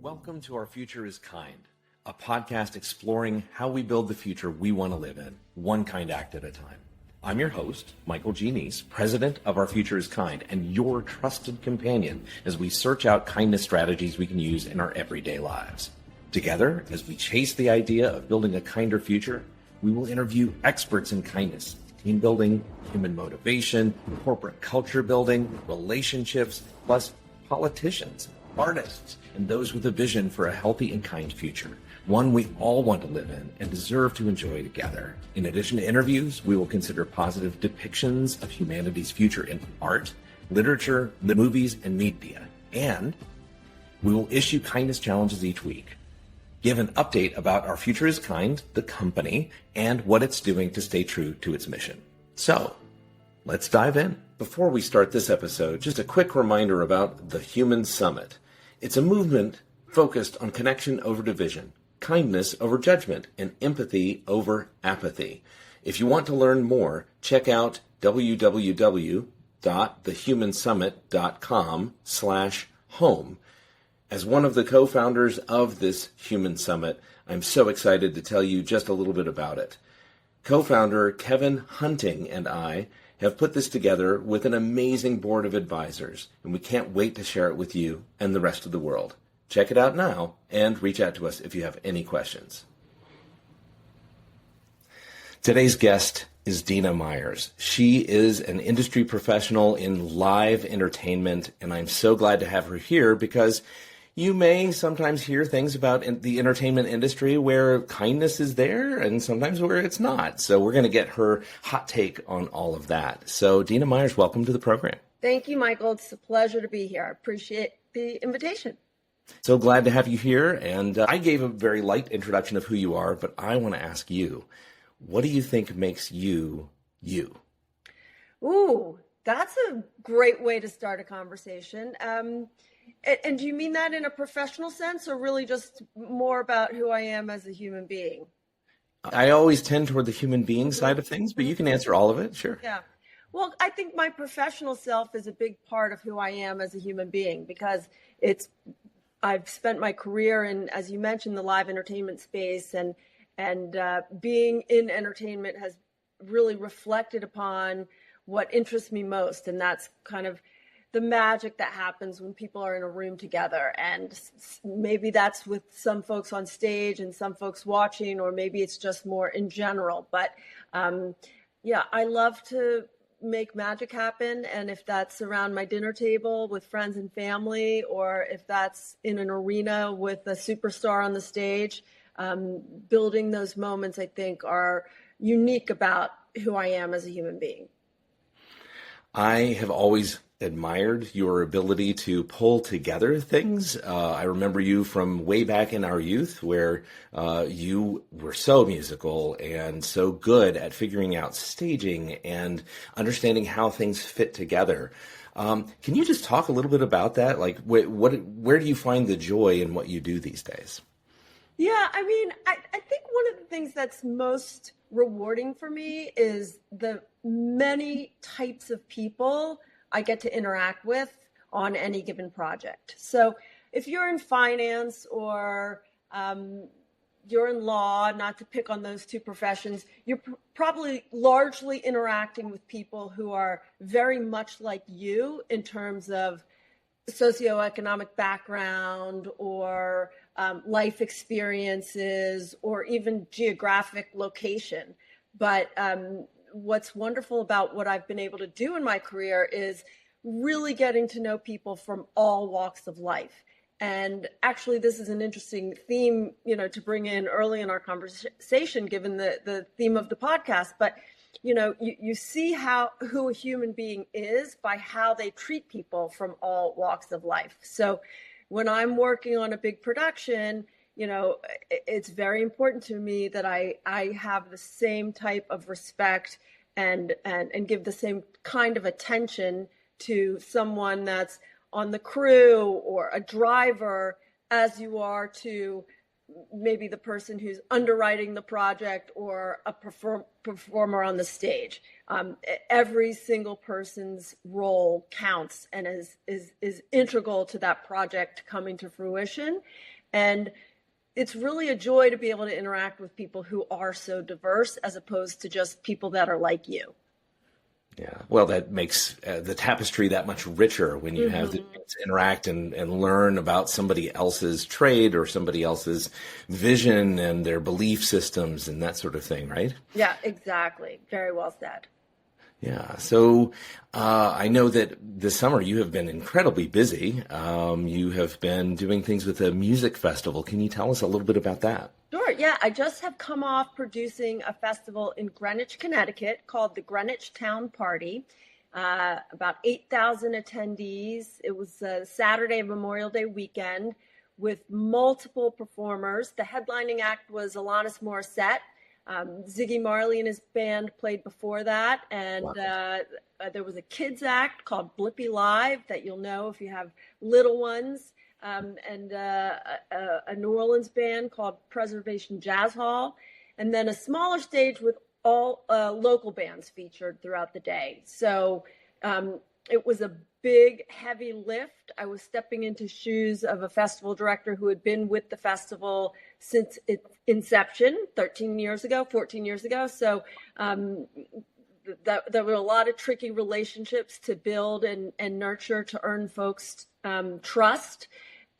Welcome to Our Future is Kind, a podcast exploring how we build the future we want to live in, one kind act at a time. I'm your host, Michael G. Neece, president of Our Future is Kind, and your trusted companion as we search out kindness strategies we can use in our everyday lives. Together, as we chase the idea of building a kinder future, we will interview experts in kindness, team building, human motivation, corporate culture building, relationships, plus politicians, artists, and those with a vision for a healthy and kind future, one we all want to live in and deserve to enjoy together. In addition to interviews, we will consider positive depictions of humanity's future in art, literature, the movies, and media. And we will issue kindness challenges each week, give an update about Our Future is Kind, the company, and what it's doing to stay true to its mission. So, let's dive in. Before we start this episode, just a quick reminder about the Human Summit. It's a movement focused on connection over division, kindness over judgment, and empathy over apathy. If you want to learn more, check out www.thehumansummit.com/home. As one of the co-founders of this Human Summit, I'm so excited to tell you just a little bit about it. Co-founder Kevin Hunting and I have put this together with an amazing board of advisors, and we can't wait to share it with you and the rest of the world. Check it out now and reach out to us if you have any questions. Today's guest is Dina Meyers. She is an industry professional in live entertainment, and I'm so glad to have her here because you may sometimes hear things about the entertainment industry where kindness is there and sometimes where it's not. So we're going to get her hot take on all of that. So Dina Meyers, welcome to the program. Thank you, Michael. It's a pleasure to be here. I appreciate the invitation. So glad to have you here. And I gave a very light introduction of who you are, but I want to ask you, what do you think makes you, you? Ooh, that's a great way to start a conversation. And do you mean that in a professional sense or really just more about who I am as a human being? I always tend toward the human being side of things, but you can answer all of it. Sure. Yeah. Well, I think my professional self is a big part of who I am as a human being because I've spent my career in, as you mentioned, the live entertainment space and being in entertainment has really reflected upon what interests me most. And that's kind of the magic that happens when people are in a room together. And maybe that's with some folks on stage and some folks watching, or maybe it's just more in general. But yeah, I love to make magic happen. And if that's around my dinner table with friends and family, or if that's in an arena with a superstar on the stage, building those moments, I think, are unique about who I am as a human being. I have always admired your ability to pull together things. I remember you from way back in our youth where you were so musical and so good at figuring out staging and understanding how things fit together. Can you just talk a little bit about that? Like, where do you find the joy in what you do these days? Yeah, I mean, I think one of the things that's most rewarding for me is the many types of people I get to interact with on any given project. So if you're in finance or you're in law, not to pick on those two professions, you're probably largely interacting with people who are very much like you in terms of socioeconomic background or life experiences or even geographic location. But what's wonderful about what I've been able to do in my career is really getting to know people from all walks of life. And actually, this is an interesting theme, to bring in early in our conversation, given the theme of the podcast. But, you see who a human being is by how they treat people from all walks of life. So when I'm working on a big production, it's very important to me that I have the same type of respect and give the same kind of attention to someone that's on the crew or a driver as you are to maybe the person who's underwriting the project or a performer on the stage. Every single person's role counts and is integral to that project coming to fruition. And it's really a joy to be able to interact with people who are so diverse as opposed to just people that are like you. Yeah, well, that makes the tapestry that much richer when you have to interact and learn about somebody else's trade or somebody else's vision and their belief systems and that sort of thing, right? Yeah, exactly. Very well said. Yeah. So I know that this summer you have been incredibly busy. You have been doing things with a music festival. Can you tell us a little bit about that? Sure. Yeah, I just have come off producing a festival in Greenwich, Connecticut called the Greenwich Town Party. About 8,000 attendees. It was Saturday, Memorial Day weekend with multiple performers. The headlining act was Alanis Morissette. Ziggy Marley and his band played before that, and there was a kids act called Blippi Live that you'll know if you have little ones, and a New Orleans band called Preservation Jazz Hall, and then a smaller stage with all local bands featured throughout the day. So it was a big, heavy lift. I was stepping into shoes of a festival director who had been with the festival since its inception 14 years ago. So there were a lot of tricky relationships to build and nurture to earn folks' trust.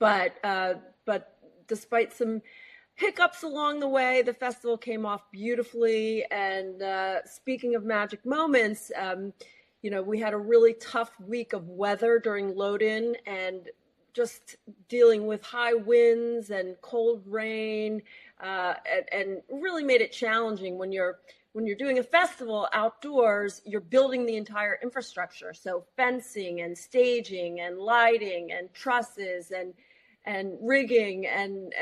But despite some hiccups along the way, the festival came off beautifully. And speaking of magic moments, we had a really tough week of weather during load-in and just dealing with high winds and cold rain, and really made it challenging when you're doing a festival outdoors. You're building the entire infrastructure, so fencing and staging and lighting and trusses and rigging and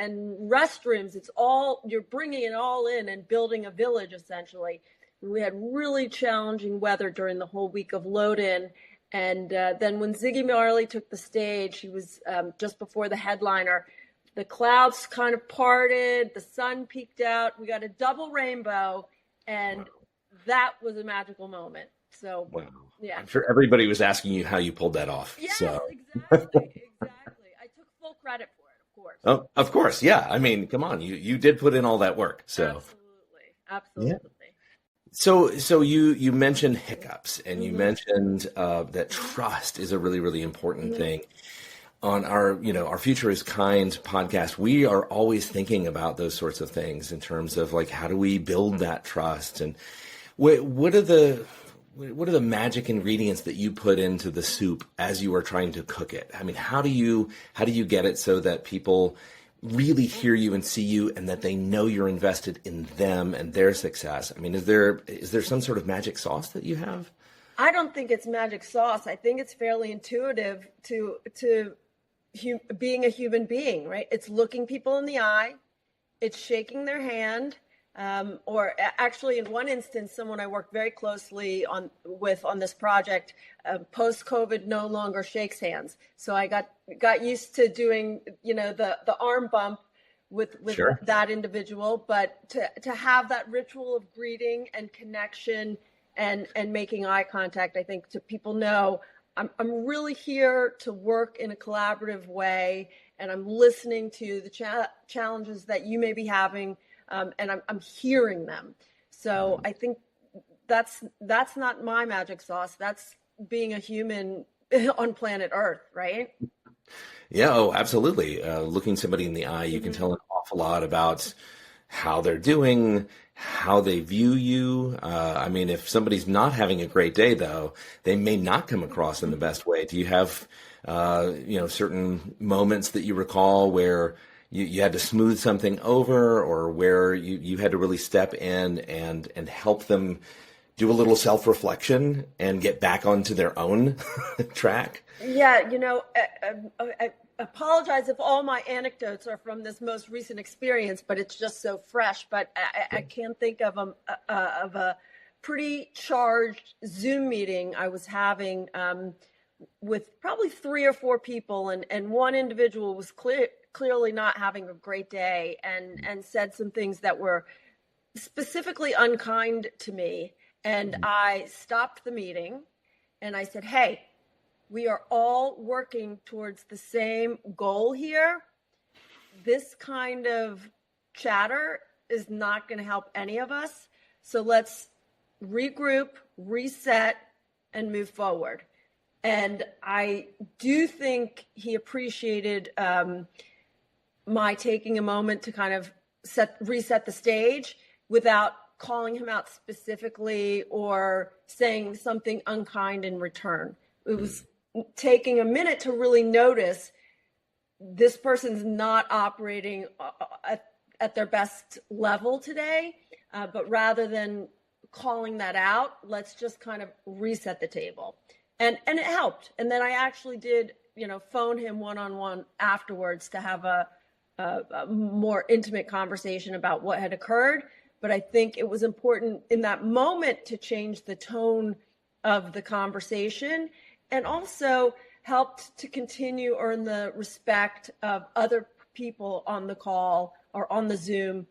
restrooms. It's all, you're bringing it all in and building a village essentially. We had really challenging weather during the whole week of load-in. And then when Ziggy Marley took the stage, he was just before the headliner, the clouds kind of parted, the sun peeked out, we got a double rainbow, and that was a magical moment. So, yeah. I'm sure everybody was asking you how you pulled that off. Yes, so. exactly. I took full credit for it, of course. Oh, of course. Yeah. I mean, come on. You did put in all that work. So. Absolutely. Yeah. So you mentioned hiccups, and you mentioned that trust is a really, really important thing. On our Future is Kind podcast, we are always thinking about those sorts of things in terms of like, how do we build that trust, and what are the magic ingredients that you put into the soup as you are trying to cook it? I mean, how do you get it so that people really hear you and see you, and that they know you're invested in them and their success? I mean, is there some sort of magic sauce that you have? I don't think it's magic sauce. I think it's fairly intuitive to being a human being, right? It's looking people in the eye, it's shaking their hand, or actually in one instance, someone I worked very closely with on this project, post-COVID no longer shakes hands. So I got used to doing, the arm bump with Sure. that individual, but to have that ritual of greeting and connection and making eye contact, I think to people know I'm really here to work in a collaborative way, and I'm listening to the challenges that you may be having, and I'm hearing them. So I think that's not my magic sauce. That's being a human on planet Earth, right? Yeah, oh, absolutely. Looking somebody in the eye, you can tell an awful lot about how they're doing, how they view you. I mean, if somebody's not having a great day, though, they may not come across in the best way. Do you have, certain moments that you recall where you had to smooth something over, or where you had to really step in and help them do a little self-reflection and get back onto their own track? Yeah, I apologize if all my anecdotes are from this most recent experience, but it's just so fresh. But I can't think of a pretty charged Zoom meeting I was having with probably 3 or 4 people, and one individual was clearly not having a great day and said some things that were specifically unkind to me. And I stopped the meeting and I said, hey, we are all working towards the same goal here. this kind of chatter is not going to help any of us. So let's regroup, reset, and move forward. And I do think he appreciated my taking a moment to kind of reset the stage without calling him out specifically or saying something unkind in return. It was taking a minute to really notice this person's not operating at their best level today, but rather than calling that out, let's just kind of reset the table. And it helped. And then I actually did, phone him one-on-one afterwards to have a more intimate conversation about what had occurred. But I think it was important in that moment to change the tone of the conversation, and also helped to continue earn the respect of other people on the call or on the Zoom,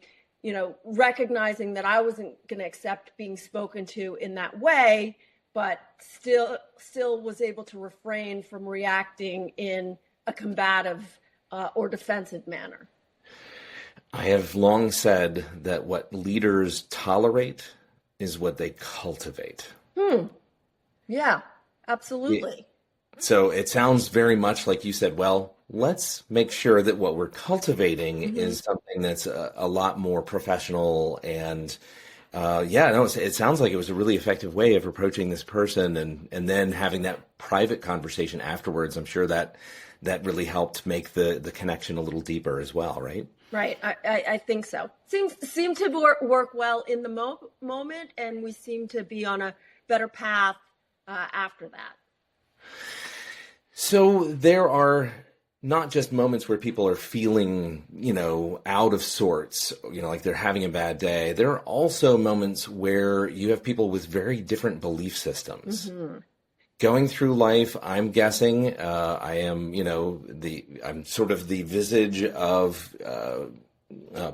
recognizing that I wasn't going to accept being spoken to in that way, but still was able to refrain from reacting in a combative or defensive manner. I have long said that what leaders tolerate is what they cultivate. Yeah, absolutely. So it sounds very much like you said, well, let's make sure that what we're cultivating is something that's a lot more professional. And it sounds like it was a really effective way of approaching this person and then having that private conversation afterwards. I'm sure that really helped make the connection a little deeper as well, right? Right. I think so. Seemed to work well in the moment, and we seem to be on a better path after that. So there are not just moments where people are feeling, out of sorts, like they're having a bad day. There are also moments where you have people with very different belief systems. Going through life, I'm guessing, I am, I'm sort of the visage of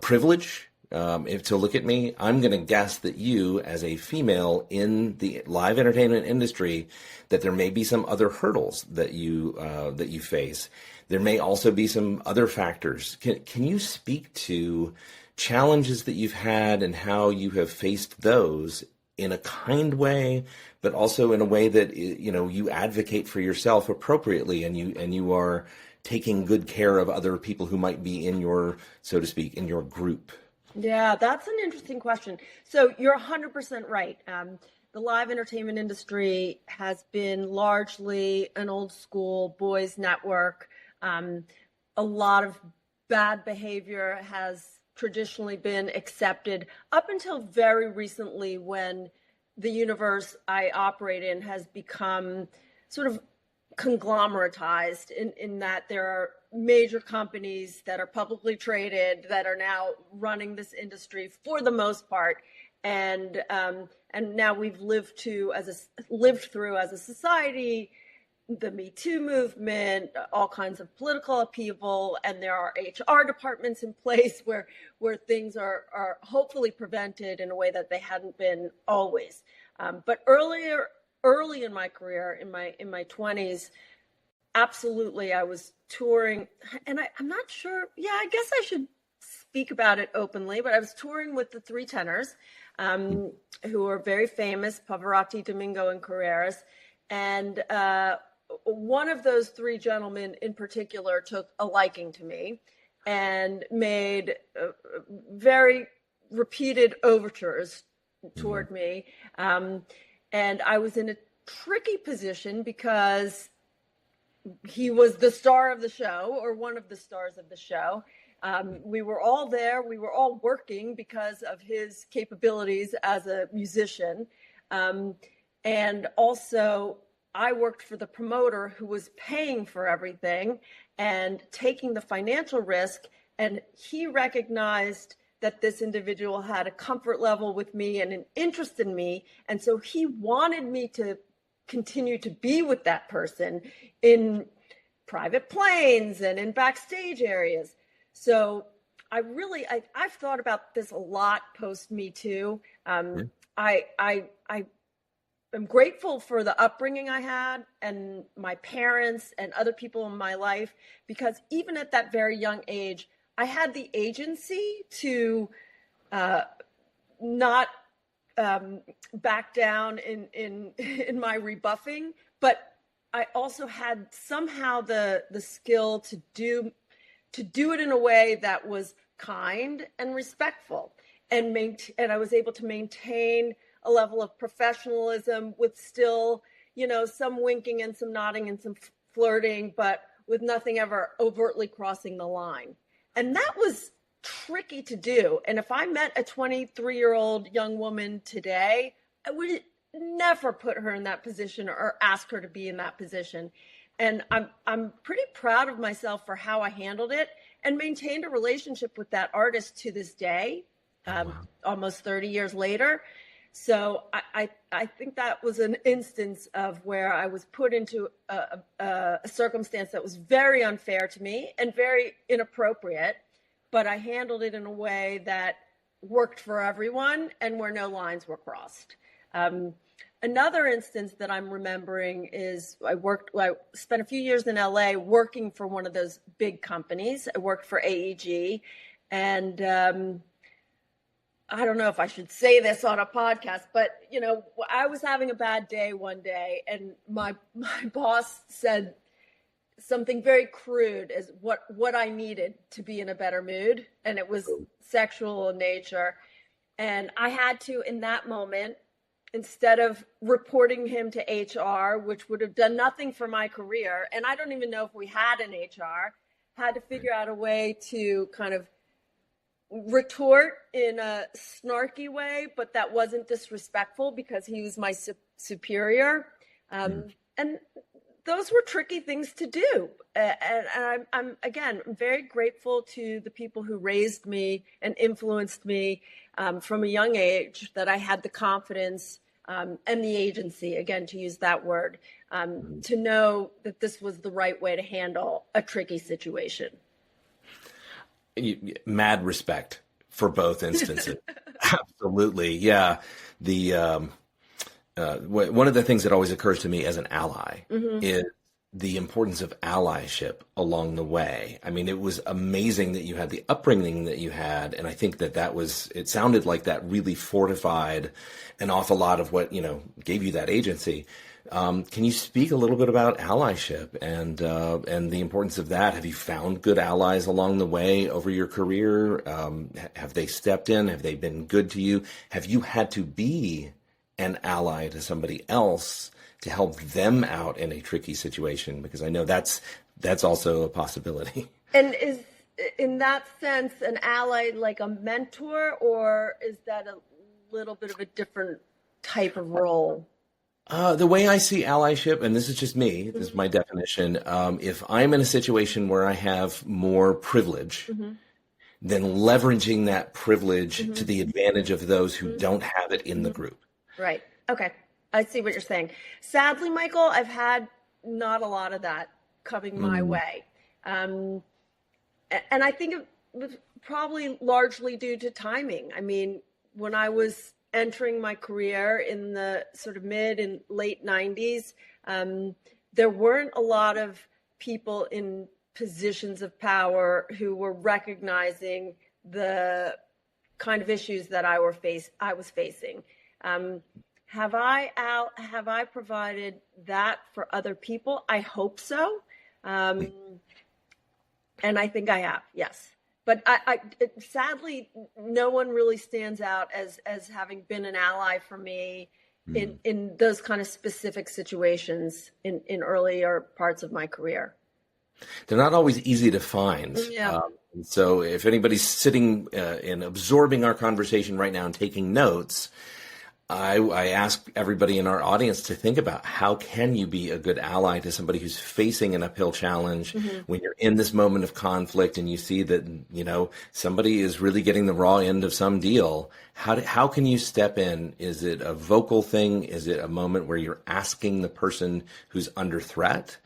privilege. If to look at me, I'm going to guess that you, as a female in the live entertainment industry, that there may be some other hurdles that you face. There may also be some other factors. Can you speak to challenges that you've had and how you have faced those in a kind way, but also in a way that, you advocate for yourself appropriately and you are taking good care of other people who might be in your, so to speak, in your group? Yeah, that's an interesting question. So you're 100% right. The live entertainment industry has been largely an old school boys network. A lot of bad behavior has traditionally been accepted up until very recently, when the universe I operate in has become sort of conglomeratized in that there are major companies that are publicly traded that are now running this industry for the most part, and now we've lived through as a society the Me Too movement, all kinds of political upheaval, and there are HR departments in place where things are hopefully prevented in a way that they hadn't been always. But early in my career, in my 20s, absolutely, I was touring, and I'm not sure. Yeah, I guess I should speak about it openly. But I was touring with the three tenors, who are very famous: Pavarotti, Domingo, and Carreras, and one of those three gentlemen in particular took a liking to me and made very repeated overtures toward me. And I was in a tricky position because he was the star of the show, or one of the stars of the show. We were all there. We were all working because of his capabilities as a musician. And also, I worked for the promoter who was paying for everything and taking the financial risk. And he recognized that this individual had a comfort level with me and an interest in me. And so he wanted me to continue to be with that person in private planes and in backstage areas. So I've thought about this a lot post Me Too. I'm grateful for the upbringing I had and my parents and other people in my life, because even at that very young age, I had the agency to not back down in my rebuffing, but I also had somehow the skill to do it in a way that was kind and respectful, and I was able to maintain a level of professionalism with still, some winking and some nodding and some flirting, but with nothing ever overtly crossing the line. And that was tricky to do. And if I met a 23-year-old young woman today, I would never put her in that position or ask her to be in that position. And I'm pretty proud of myself for how I handled it and maintained a relationship with that artist to this day, almost 30 years later. So I think that was an instance of where I was put into a circumstance that was very unfair to me and very inappropriate, but I handled it in a way that worked for everyone and where no lines were crossed. Another instance that I'm remembering is I spent a few years in LA working for one of those big companies. I worked for AEG, and I don't know if I should say this on a podcast, but I was having a bad day one day, and my boss said something very crude as what I needed to be in a better mood, and it was sexual in nature. And I had to, in that moment, instead of reporting him to HR, which would have done nothing for my career, and I don't even know if we had an HR, had to figure out a way to kind of retort in a snarky way, but that wasn't disrespectful because he was my superior. And those were tricky things to do. And I'm again, very grateful to the people who raised me and influenced me from a young age, that I had the confidence and the agency, again, to use that word, to know that this was the right way to handle a tricky situation. Mad respect for both instances. Absolutely. Yeah. One of the things that always occurs to me as an ally is the importance of allyship along the way. I mean, it was amazing that you had the upbringing that you had. And I think it sounded like that really fortified an awful lot of what, gave you that agency. Can you speak a little bit about allyship and the importance of that? Have you found good allies along the way over your career? Have they stepped in? Have they been good to you? Have you had to be an ally to somebody else to help them out in a tricky situation? Because I know that's also a possibility. And is, in that sense, an ally like a mentor, or is that a little bit of a different type of role? The way I see allyship, and this is just me, this is my definition, if I'm in a situation where I have more privilege, then leveraging that privilege to the advantage of those who don't have it in the group. Right. Okay. I see what you're saying. Sadly, Michael, I've had not a lot of that coming my way. And I think it was probably largely due to timing. I mean, when I was entering my career in the sort of mid and late 90s, there weren't a lot of people in positions of power who were recognizing the kind of issues that I was facing. Have I provided that for other people? I hope so. And I think I have, yes. But sadly, no one really stands out as having been an ally for me in those kind of specific situations in earlier parts of my career. They're not always easy to find. Yeah. So if anybody's sitting and absorbing our conversation right now and taking notes, I ask everybody in our audience to think about how can you be a good ally to somebody who's facing an uphill challenge when you're in this moment of conflict and you see that, somebody is really getting the raw end of some deal. How can you step in? Is it a vocal thing? Is it a moment where you're asking the person who's under threat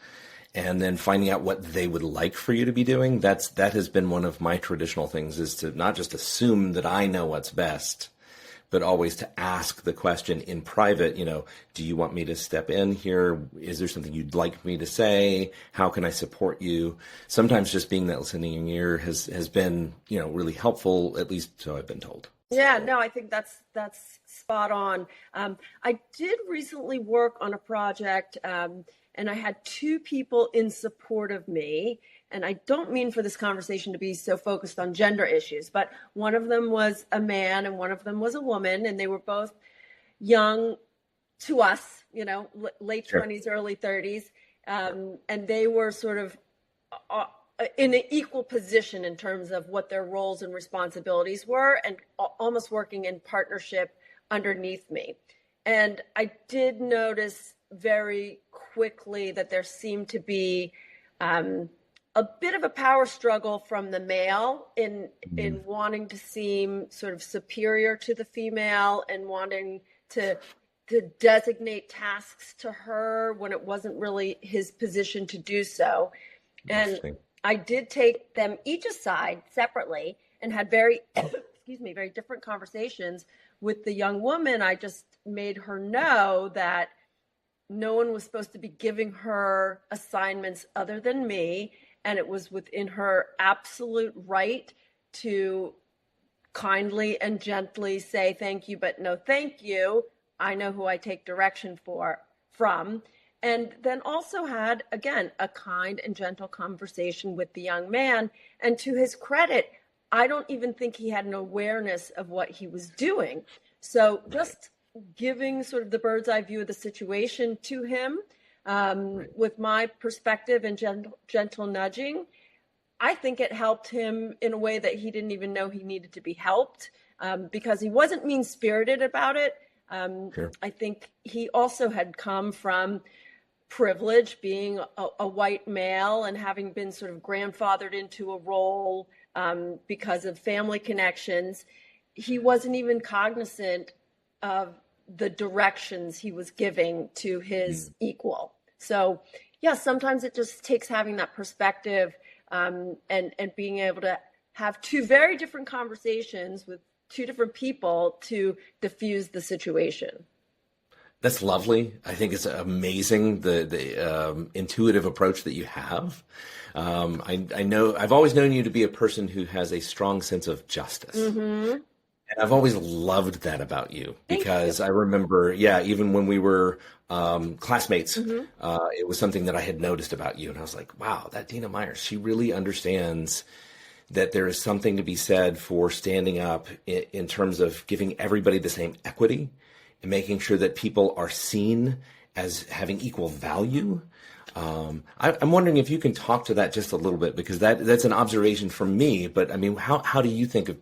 and then finding out what they would like for you to be doing? That has been one of my traditional things, is to not just assume that I know what's best, but always to ask the question in private, do you want me to step in here? Is there something you'd like me to say? How can I support you? Sometimes just being that listening ear has been, really helpful, at least so I've been told. Yeah, no, I think that's spot on. I did recently work on a project, and I had two people in support of me. And I don't mean for this conversation to be so focused on gender issues, but one of them was a man and one of them was a woman, and they were both young to us, late 20s, early 30s. And they were sort of in an equal position in terms of what their roles and responsibilities were, and almost working in partnership underneath me. And I did notice very quickly that there seemed to be a bit of a power struggle from the male in wanting to seem sort of superior to the female and wanting to designate tasks to her when it wasn't really his position to do so. And I did take them each aside separately and had very different conversations with the young woman. I just made her know that no one was supposed to be giving her assignments other than me. And it was within her absolute right to kindly and gently say, thank you, but no thank you. I know who I take direction from. And then also had, again, a kind and gentle conversation with the young man. And to his credit, I don't even think he had an awareness of what he was doing. So just giving sort of the bird's eye view of the situation to him, with my perspective and gentle nudging, I think it helped him in a way that he didn't even know he needed to be helped, because he wasn't mean-spirited about it. Sure. I think he also had come from privilege, being a white male and having been sort of grandfathered into a role because of family connections. He wasn't even cognizant of the directions he was giving to his equal. So yeah, sometimes it just takes having that perspective, and being able to have two very different conversations with two different people to diffuse the situation. That's lovely. I think it's amazing, the intuitive approach that you have. I know I've always known you to be a person who has a strong sense of justice. Mm-hmm. And I've always loved that about you, because I remember, even when we were classmates, it was something that I had noticed about you. And I was like, wow, that Dina Meyers, she really understands that there is something to be said for standing up in terms of giving everybody the same equity and making sure that people are seen as having equal value. I'm wondering if you can talk to that just a little bit, because that's an observation from me. But I mean, how do you think of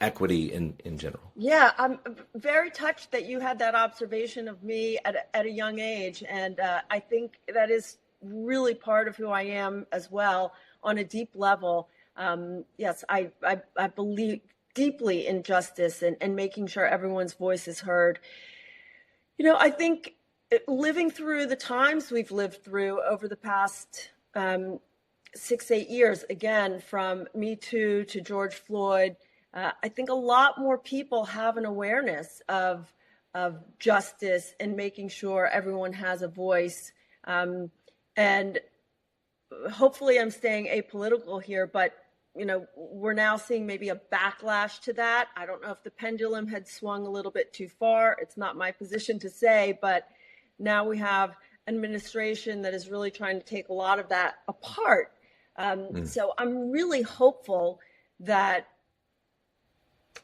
equity in general? Yeah, I'm very touched that you had that observation of me at a young age, and I think that is really part of who I am as well on a deep level. Yes, I believe deeply in justice and making sure everyone's voice is heard. I think living through the times we've lived through over the past 6-8 years, again, from Me Too to George Floyd, I think a lot more people have an awareness of justice and making sure everyone has a voice. And hopefully I'm staying apolitical here, but we're now seeing maybe a backlash to that. I don't know if the pendulum had swung a little bit too far. It's not my position to say, but now we have an administration that is really trying to take a lot of that apart. So I'm really hopeful that,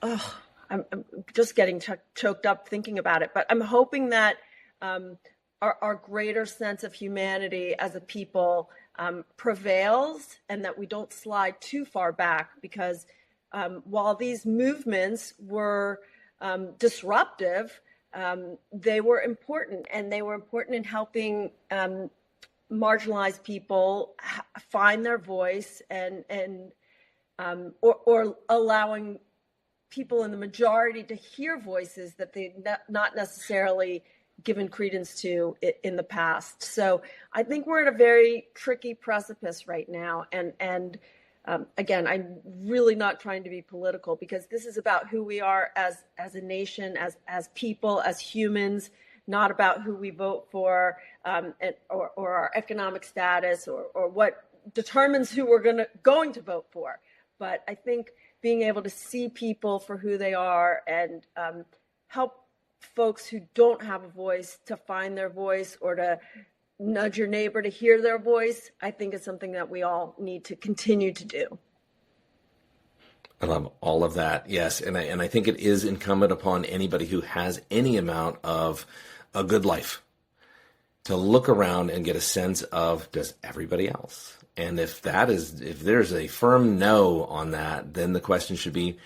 I'm just getting choked up thinking about it, but I'm hoping that our greater sense of humanity as a people prevails, and that we don't slide too far back, because while these movements were disruptive, they were important, and they were important in helping marginalized people find their voice or allowing people in the majority to hear voices that they not necessarily given credence to in the past. So I think we're at a very tricky precipice right now, and again, I'm really not trying to be political, because this is about who we are as a nation, as people, as humans, not about who we vote for, or our economic status, or what determines who we're going to vote for. But I think being able to see people for who they are, and help folks who don't have a voice to find their voice, or to nudge your neighbor to hear their voice, I think is something that we all need to continue to do. I love all of that. Yes. And I think it is incumbent upon anybody who has any amount of a good life to look around and get a sense of, does everybody else? And if there's a firm no on that, then the question should be,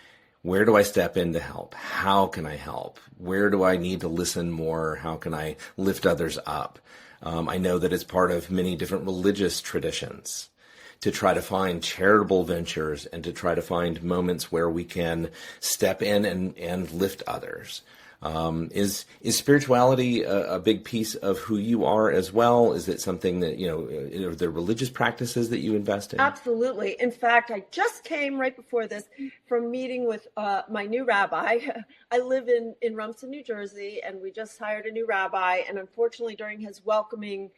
where do I step in to help? How can I help? Where do I need to listen more? How can I lift others up? I know that it's part of many different religious traditions to try to find charitable ventures and to try to find moments where we can step in and lift others. Is spirituality a big piece of who you are as well? Is it something that, are there religious practices that you invest in? Absolutely. In fact, I just came right before this from meeting with my new rabbi. I live in Rumson, New Jersey, and we just hired a new rabbi. And unfortunately, during his welcoming,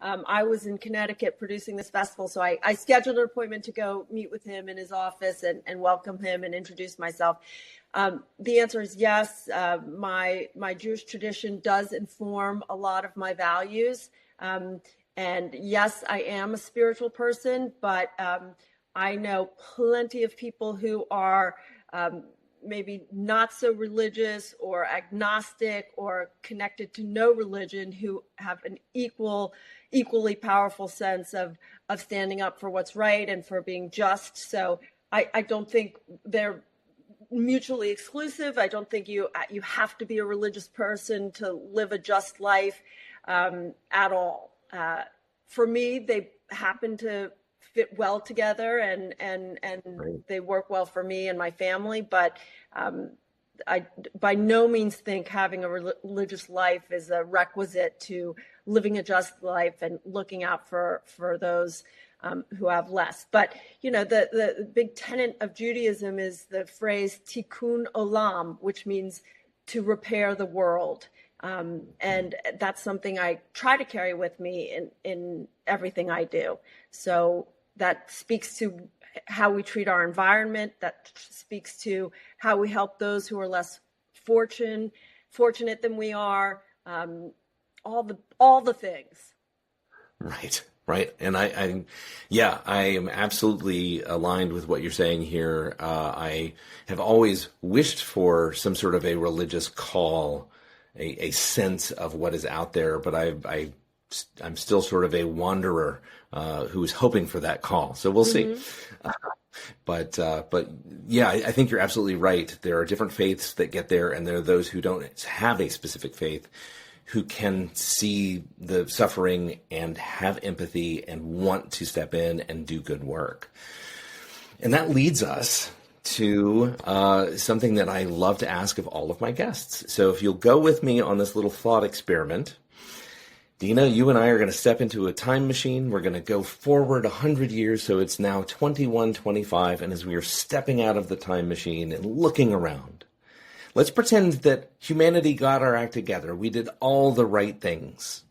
I was in Connecticut producing this festival. So I scheduled an appointment to go meet with him in his office and welcome him and introduce myself. The answer is yes. My Jewish tradition does inform a lot of my values. And yes, I am a spiritual person, but I know plenty of people who are maybe not so religious or agnostic or connected to no religion, who have an equally powerful sense of standing up for what's right and for being just. So I don't think they're mutually exclusive. I don't think you have to be a religious person to live a just life at all. For me, they happen to fit well together, and Right. they work well for me and my family. But I by no means think having a religious life is a requisite to living a just life and looking out for those who have less. But, the big tenet of Judaism is the phrase tikkun olam, which means to repair the world. And that's something I try to carry with me in everything I do. So that speaks to how we treat our environment. That speaks to how we help those who are less fortunate than we are. All the things. Right. And I am absolutely aligned with what you're saying here. I have always wished for some sort of a religious call, a sense of what is out there, but I'm still sort of a wanderer who is hoping for that call. So we'll see. But yeah, I think you're absolutely right. There are different faiths that get there, and there are those who don't have a specific faith, who can see the suffering and have empathy and want to step in and do good work. And that leads us to something that I love to ask of all of my guests. So if you'll go with me on this little thought experiment, Dina, you and I are going to step into a time machine. We're going to go forward 100 years. So it's now 2125. And as we are stepping out of the time machine and looking around, let's pretend that humanity got our act together. We did all the right things.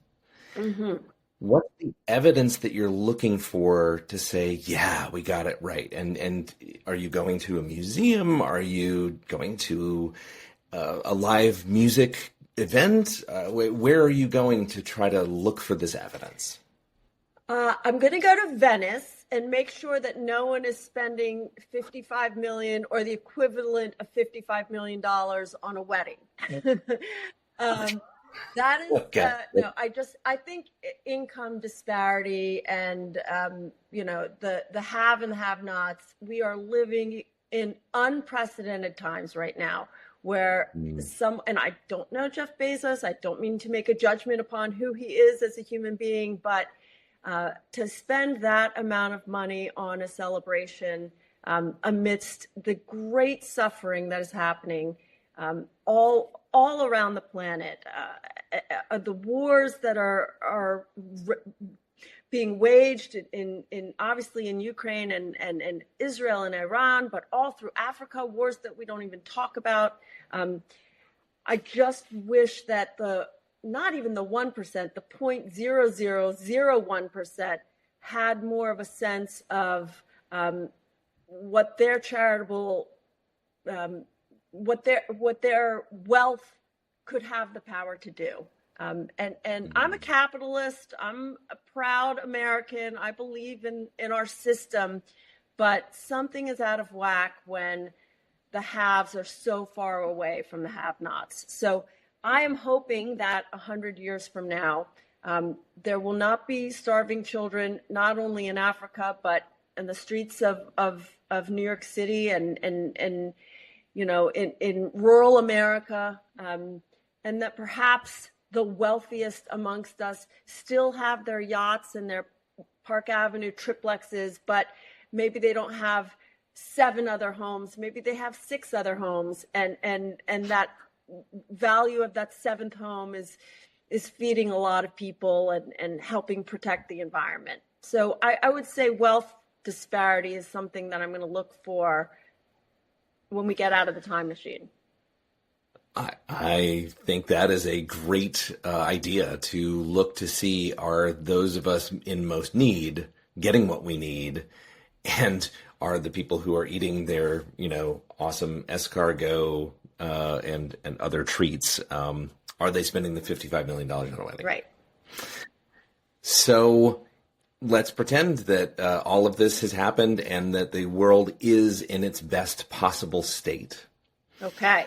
Mm-hmm. What's the evidence that you're looking for to say, yeah, we got it right? And are you going to a museum? Are you going to a live music event? Where are you going to try to look for this evidence? I'm going to go to Venice and make sure that no one is spending $55 million or the equivalent of $55 million on a wedding. That is, okay. No, I think income disparity and, the have and the have-nots, we are living in unprecedented times right now, where and I don't know Jeff Bezos, I don't mean to make a judgment upon who he is as a human being, but to spend that amount of money on a celebration amidst the great suffering that is happening all around the planet, the wars that are being waged in obviously in Ukraine and Israel and Iran, but all through Africa, wars that we don't even talk about. I just wish that not even the 1%, the 0.0001% had more of a sense of what their charitable, what their wealth could have the power to do. And I'm a capitalist. I'm a proud American. I believe in our system, but something is out of whack when the haves are so far away from the have-nots. So I am hoping that 100 years from now, there will not be starving children, not only in Africa, but in the streets of New York City and in rural America, and that perhaps the wealthiest amongst us still have their yachts and their Park Avenue triplexes, but maybe they don't have 7 other homes. Maybe they have 6 other homes, and that value of that 7th home is feeding a lot of people and helping protect the environment. So I would say wealth disparity is something that I'm going to look for when we get out of the time machine. I think that is a great idea, to look to see, are those of us in most need getting what we need, and are the people who are eating their, awesome escargot and other treats, are they spending the $55 million on a wedding? Right. So let's pretend that all of this has happened and that the world is in its best possible state. Okay.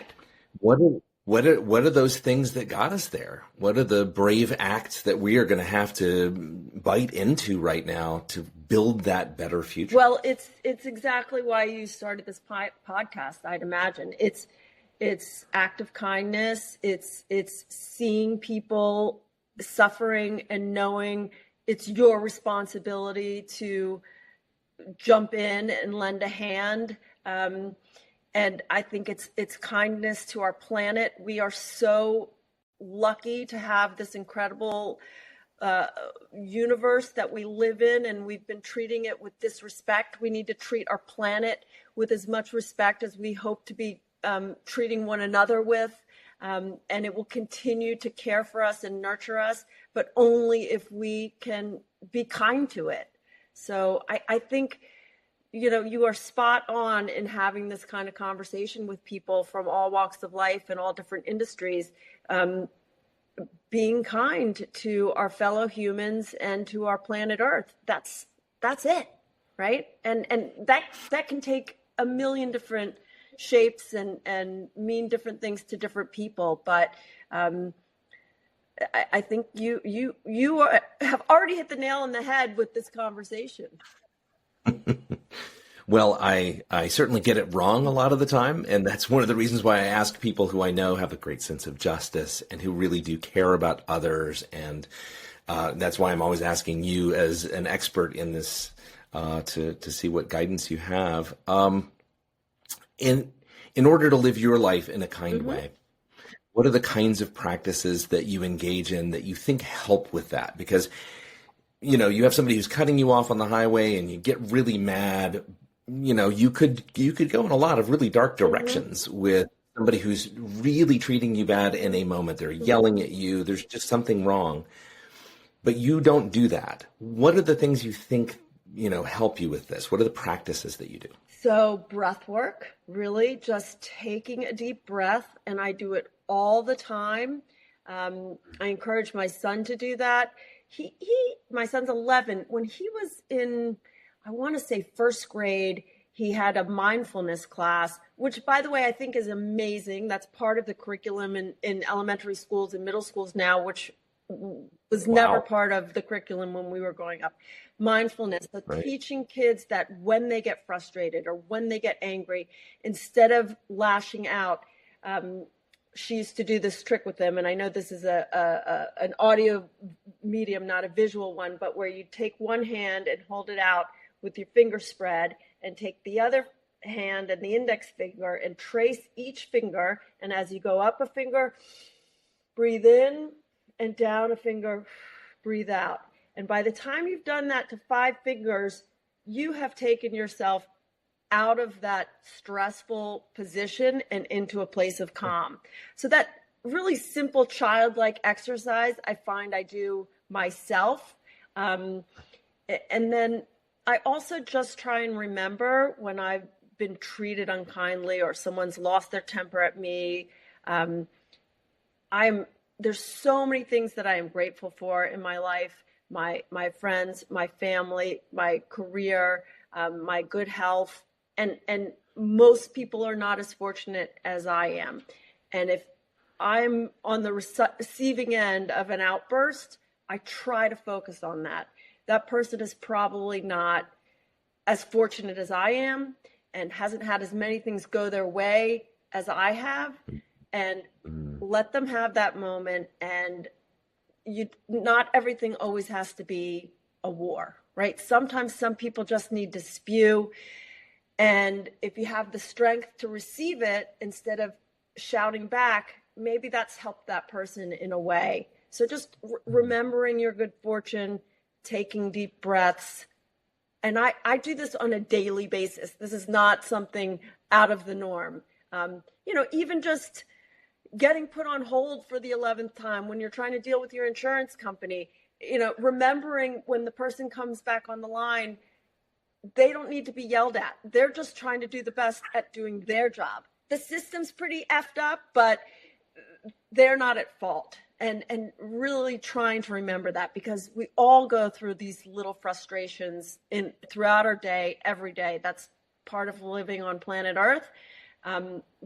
What are those things that got us there? What are the brave acts that we are going to have to bite into right now to build that better future? Well, it's exactly why you started this podcast, I'd imagine. It's act of kindness. It's seeing people suffering and knowing it's your responsibility to jump in and lend a hand. And I think it's kindness to our planet. We are so lucky to have this incredible universe that we live in, and we've been treating it with disrespect. We need to treat our planet with as much respect as we hope to be treating one another with. And it will continue to care for us and nurture us, but only if we can be kind to it. So I think, you are spot on in having this kind of conversation with people from all walks of life and all different industries, being kind to our fellow humans and to our planet Earth. That's it, right? And that can take a million different shapes and mean different things to different people. But I think you have already hit the nail on the head with this conversation. Well, I certainly get it wrong a lot of the time, and that's one of the reasons why I ask people who I know have a great sense of justice and who really do care about others, and that's why I'm always asking you as an expert in this to see what guidance you have. In order to live your life in a kind way, what are the kinds of practices that you engage in that you think help with that? Because you have somebody who's cutting you off on the highway and you get really mad. You could go in a lot of really dark directions with somebody who's really treating you bad in a moment. They're yelling at you. There's just something wrong. But you don't do that. What are the things you think, help you with this? What are the practices that you do? So breath work, really just taking a deep breath. And I do it all the time. I encourage my son to do that. My son's 11. When he was in, I want to say 1st grade, he had a mindfulness class, which, by the way, I think is amazing. That's part of the curriculum in elementary schools and middle schools now, which was never part of the curriculum when we were growing up. Mindfulness, teaching kids that when they get frustrated or when they get angry, instead of lashing out, she used to do this trick with them, and I know this is an audio medium, not a visual one, but where you take one hand and hold it out with your finger spread, and take the other hand and the index finger and trace each finger, and as you go up a finger, breathe in, and down a finger, breathe out. And by the time you've done that to 5 fingers, you have taken yourself out of that stressful position and into a place of calm. So that really simple childlike exercise, I find I do myself. And then I also just try and remember when I've been treated unkindly or someone's lost their temper at me. There's so many things that I am grateful for in my life, my friends, my family, my career, my good health. And most people are not as fortunate as I am. And if I'm on the receiving end of an outburst, I try to focus on that. That person is probably not as fortunate as I am and hasn't had as many things go their way as I have. And let them have that moment. And not everything always has to be a war, right? Sometimes some people just need to spew. And if you have the strength to receive it instead of shouting back, maybe that's helped that person in a way. So just remembering your good fortune, taking deep breaths. And I do this on a daily basis. This is not something out of the norm. Even just getting put on hold for the 11th time when you're trying to deal with your insurance company, remembering when the person comes back on the line, they don't need to be yelled at. They're just trying to do the best at doing their job. The system's pretty effed up, but they're not at fault. And really trying to remember that, because we all go through these little frustrations throughout our day, every day. That's part of living on planet Earth.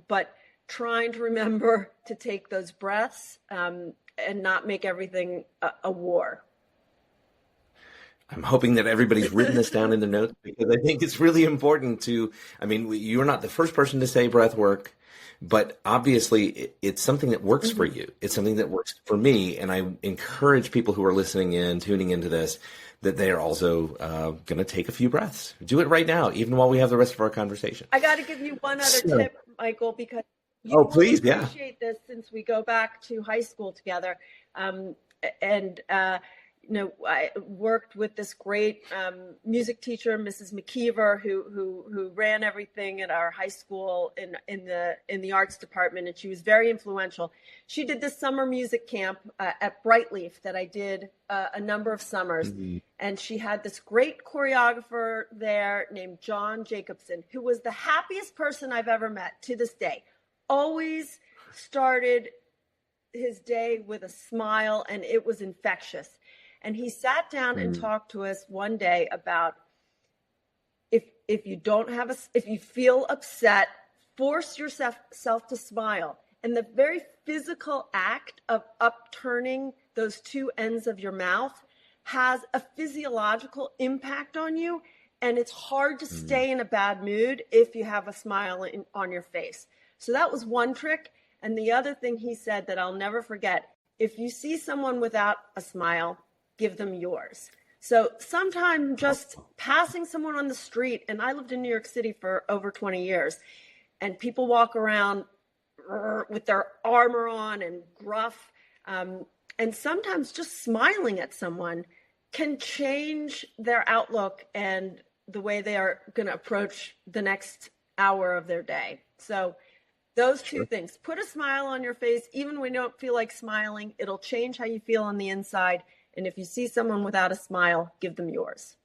But trying to remember to take those breaths and not make everything a war. I'm hoping that everybody's written this down in the notes, because I think it's really important you're not the first person to say breath work, but obviously it's something that works for you. It's something that works for me. And I encourage people who are listening in, tuning into this, that they are also going to take a few breaths. Do it right now, even while we have the rest of our conversation. I got to give you one other tip, Michael, because you will appreciate this since we go back to high school together. I worked with this great music teacher, Mrs. McKeever, who ran everything at our high school in the arts department, and she was very influential. She did this summer music camp at Brightleaf that I did a number of summers, and she had this great choreographer there named John Jacobson, who was the happiest person I've ever met to this day. Always started his day with a smile, and it was infectious. And he sat down and talked to us one day about if you feel upset, force yourself to smile. And the very physical act of upturning those two ends of your mouth has a physiological impact on you. And it's hard to stay in a bad mood if you have a smile on your face. So that was one trick. And the other thing he said that I'll never forget, if you see someone without a smile, give them yours. So sometimes just passing someone on the street, and I lived in New York City for over 20 years, and people walk around with their armor on and gruff, and sometimes just smiling at someone can change their outlook and the way they are going to approach the next hour of their day. So those two things, put a smile on your face, even when you don't feel like smiling, it'll change how you feel on the inside. And if you see someone without a smile, give them yours.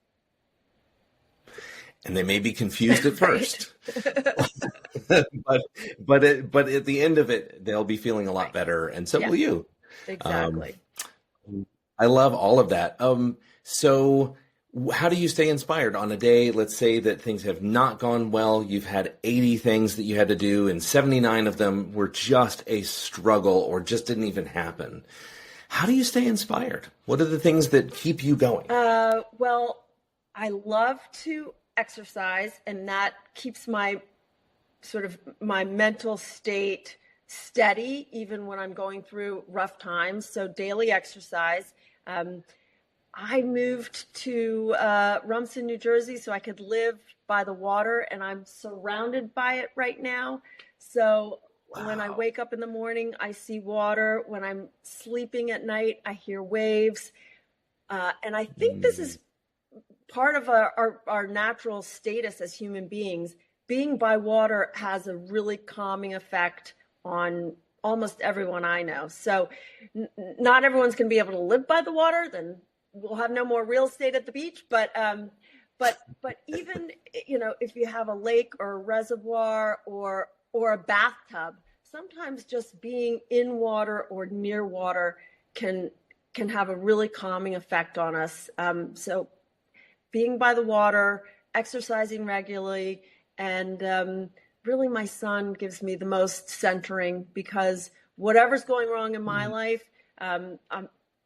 And they may be confused at first, but at the end of it, they'll be feeling a lot better, and so will you. Exactly. I love all of that. So how do you stay inspired on a day? Let's say that things have not gone well. You've had 80 things that you had to do, and 79 of them were just a struggle or just didn't even happen. How do you stay inspired? What are the things that keep you going? Well, I love to exercise, and that keeps my mental state steady, even when I'm going through rough times. So daily exercise. I moved to Rumson, New Jersey, so I could live by the water, and I'm surrounded by it right now. So when I wake up in the morning, I see water. When I'm sleeping at night, I hear waves. And I think this is part of our natural status as human beings. Being by water has a really calming effect on almost everyone I know. So not everyone's going to be able to live by the water, then we'll have no more real estate at the beach. But even, if you have a lake or a reservoir or a bathtub, sometimes just being in water or near water can have a really calming effect on us. So being by the water, exercising regularly, and really my son gives me the most centering, because whatever's going wrong in my life, I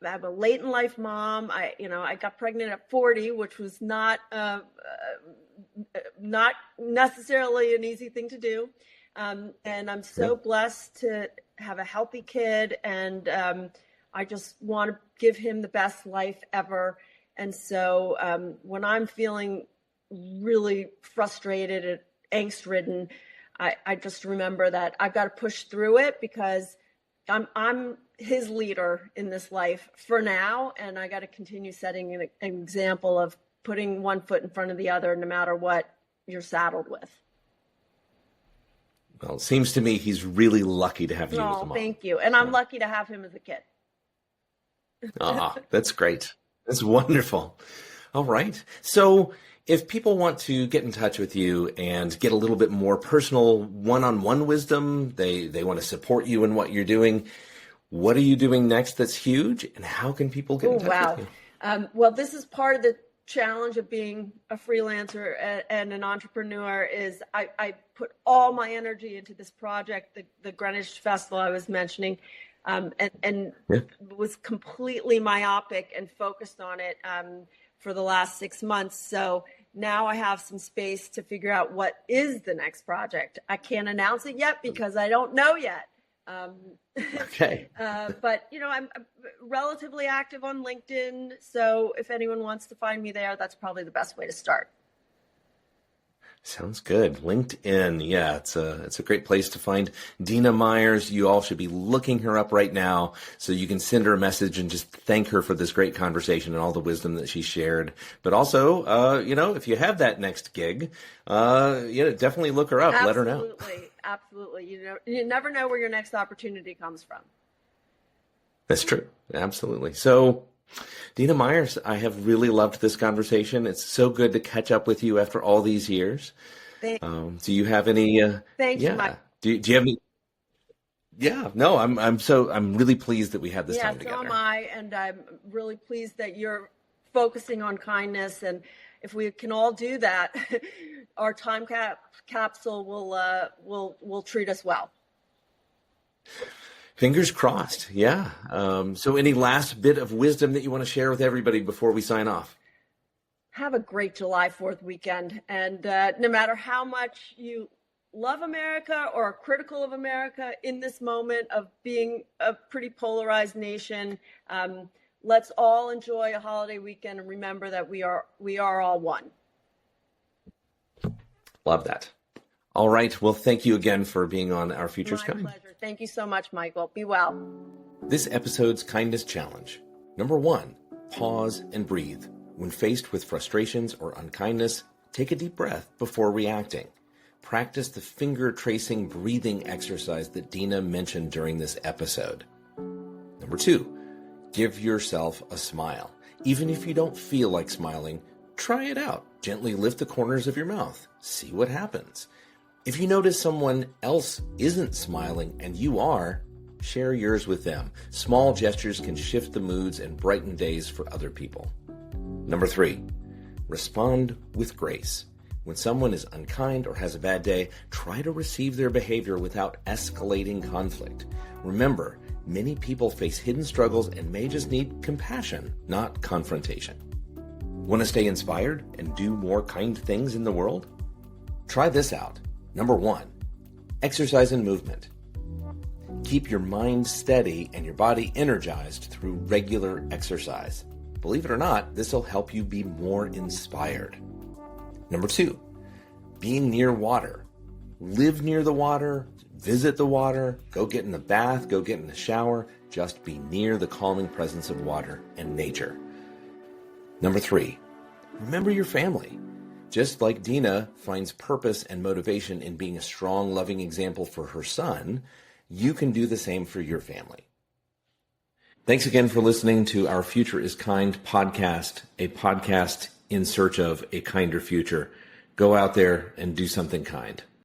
have a late in life mom. I got pregnant at 40, which was not necessarily an easy thing to do. And I'm so blessed to have a healthy kid, and I just want to give him the best life ever. And so when I'm feeling really frustrated and angst-ridden, I just remember that I've got to push through it, because I'm his leader in this life for now, and I got to continue setting an example of putting one foot in front of the other, no matter what you're saddled with. Well, it seems to me he's really lucky to have you as a mom. Thank you. And I'm lucky to have him as a kid. That's great. That's wonderful. All right. So if people want to get in touch with you and get a little bit more personal one-on-one wisdom, they want to support you in what you're doing, what are you doing next that's huge, and how can people get in touch with you? Well, this is part of the challenge of being a freelancer and an entrepreneur. Is I put all my energy into this project, the Greenwich Festival I was mentioning, and was completely myopic and focused on it for the last 6 months. So now I have some space to figure out what is the next project. I can't announce it yet because I don't know yet. Okay. But I'm relatively active on LinkedIn. So if anyone wants to find me there, that's probably the best way to start. Sounds good. LinkedIn. Yeah, it's a great place to find Dina Meyers. You all should be looking her up right now so you can send her a message and just thank her for this great conversation and all the wisdom that she shared. But also, if you have that next gig, definitely look her up. Let her know. Absolutely. You never know where your next opportunity comes from. That's true. Absolutely. So, Dina Meyers, I have really loved this conversation. It's so good to catch up with you after all these years. Do you have any? Thank you, Mike. Do you have any? Yeah. No. I'm really pleased that we had this time together. So am I, and I'm really pleased that you're focusing on kindness. And if we can all do that, our time capsule will treat us well. Fingers crossed. Yeah. So any last bit of wisdom that you want to share with everybody before we sign off? Have a great July 4th weekend. And no matter how much you love America or are critical of America in this moment of being a pretty polarized nation, let's all enjoy a holiday weekend and remember that we are all one. Love that. All right. Well, thank you again for being on Our Future's Kind. My pleasure. Thank you so much, Michael. Be well. This episode's kindness challenge. Number 1, pause and breathe. When faced with frustrations or unkindness, take a deep breath before reacting. Practice the finger tracing breathing exercise that Dina mentioned during this episode. Number 2, give yourself a smile. Even if you don't feel like smiling, try it out. Gently lift the corners of your mouth. See what happens. If you notice someone else isn't smiling and you are, share yours with them. Small gestures can shift the moods and brighten days for other people. Number 3, respond with grace. When someone is unkind or has a bad day, try to receive their behavior without escalating conflict. Remember, many people face hidden struggles and may just need compassion, not confrontation. Want to stay inspired and do more kind things in the world? Try this out. Number 1, exercise and movement. Keep your mind steady and your body energized through regular exercise. Believe it or not, this will help you be more inspired. Number 2, being near water. Live near the water, visit the water, go get in the bath, go get in the shower. Just be near the calming presence of water and nature. Number 3, remember your family. Just like Dina finds purpose and motivation in being a strong, loving example for her son, you can do the same for your family. Thanks again for listening to our Future is Kind podcast, a podcast in search of a kinder future. Go out there and do something kind.